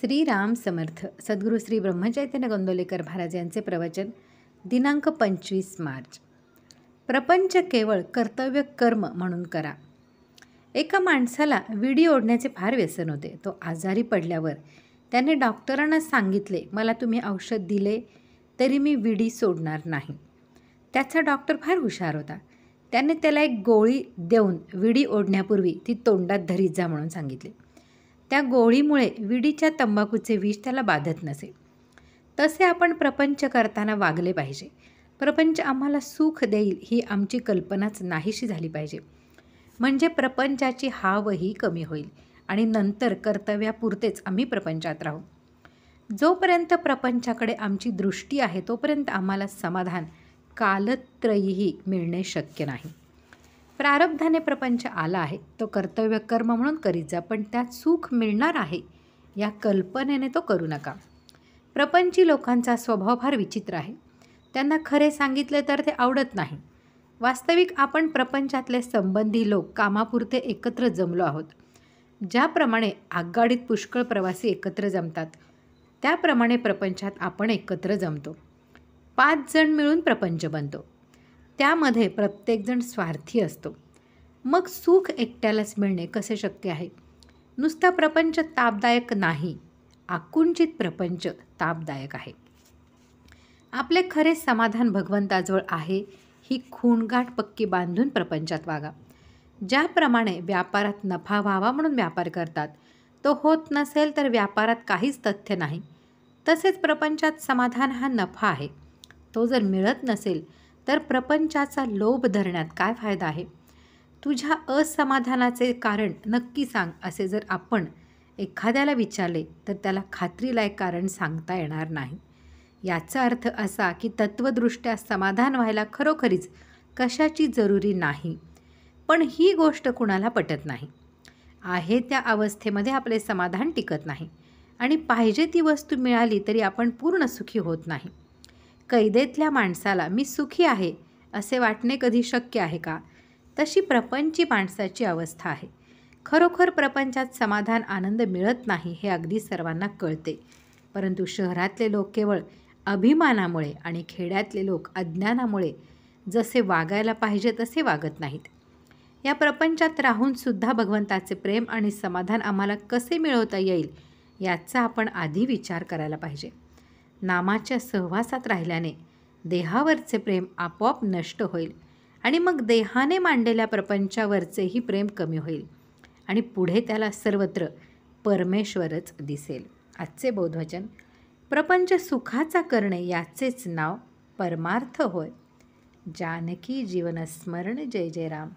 श्रीराम समर्थ. सद्गुरू श्री ब्रह्मचैतन्य गोंदवलेकर महाराज यांचे प्रवचन दिनांक 25 मार्च. प्रपंच केवळ कर्तव्य कर्म म्हणून करा. एका माणसाला विडी ओढण्याचे फार व्यसन होते. तो आजारी पडल्यावर त्याने डॉक्टरांना सांगितले, मला तुम्ही औषध दिले तरी मी विडी सोडणार नाही. त्याचा डॉक्टर फार हुशार होता. त्याने त्याला एक गोळी देऊन विडी ओढण्यापूर्वी ती तोंडात धरीत जा म्हणून सांगितले. त्या गोळीमुळे विडीच्या तंबाखूचे विष त्याला बाधत नसे. तसे आपण प्रपंच करताना वागले पाहिजे. प्रपंच आम्हाला सुख देईल ही आमची कल्पनाच नाहीशी झाली पाहिजे. म्हणजे प्रपंचाची हावही कमी होईल आणि नंतर कर्तव्यापुरतेच आम्ही प्रपंचात राहू. जोपर्यंत प्रपंचाकडे आमची दृष्टी आहे तोपर्यंत आम्हाला समाधान कालत्रयीही मिळणे शक्य नाही. प्रारब्धाने प्रपंच आला आहे, तो कर्तव्य कर्म म्हणून करीत जा, पण त्यात सुख मिळणार आहे या कल्पनेने तो करू नका. प्रपंची लोकांचा स्वभाव फार विचित्र आहे. त्यांना खरे सांगितले तर ते आवडत नाही. वास्तविक आपण प्रपंचातले संबंधी लोक कामापुरते एकत्र जमलो आहोत. ज्याप्रमाणे आगगाडीत पुष्कळ प्रवासी एकत्र जमतात त्याप्रमाणे प्रपंचात आपण एकत्र जमतो. 5 जण मिळून प्रपंच बनतो. त्यामध्ये प्रत्येकजण स्वार्थी असतो. मग सुख एकट्यालाच मिळणे कसे शक्य आहे? नुसता प्रपंच तापदायक नाही, आकुंचित प्रपंच तापदायक आहे. आपले खरे समाधान भगवंताजवळ आहे ही खूणगाठ पक्की बांधून प्रपंचात वागा. ज्याप्रमाणे व्यापारात नफा व्हावा म्हणून व्यापार करतात, तो होत नसेल तर व्यापारात काहीच तथ्य नाही. तसेच प्रपंचात समाधान हा नफा आहे. तो जर मिळत नसेल तर प्रपंचाचा लोभ धरण्यात काय फायदा आहे? तुझ्या असमाधानाचे कारण नक्की सांग असे जर आपण एखाद्याला विचारले तर त्याला खात्रीलायक कारण सांगता येणार नाही. याचा अर्थ असा की तत्वदृष्ट्या समाधान व्हायला खरोखरीच कशाची जरुरी नाही. पण ही गोष्ट कुणाला पटत नाही. आहे त्या अवस्थेमध्ये आपले समाधान टिकत नाही आणि पाहिजे ती वस्तू मिळाली तरी आपण पूर्ण सुखी होत नाही. कैदेतल्या माणसाला मी सुखी आहे असे वाटणे कधी शक्य आहे का? तशी प्रपंची माणसाची अवस्था आहे. खरोखर प्रपंचात समाधान आनंद मिळत नाही हे अगदी सर्वांना कळते. परंतु शहरातले लोक केवळ अभिमानामुळे आणि खेड्यातले लोक अज्ञानामुळे जसे वागायला पाहिजे तसे वागत नाहीत. या प्रपंचात राहूनसुद्धा भगवंताचे प्रेम आणि समाधान आम्हाला कसे मिळवता येईल याचा आपण आधी विचार करायला पाहिजे. नामाच्या सहवासात राहिल्याने देहावरचे प्रेम आपोआप नष्ट होईल आणि मग देहाने मांडलेल्या प्रपंचावरचेही प्रेम कमी होईल आणि पुढे त्याला सर्वत्र परमेश्वरच दिसेल. आजचे बोधवचन. प्रपंच सुखाचा करणे याचेच नाव परमार्थ होय. जानकी जीवन स्मरण. जय जय राम.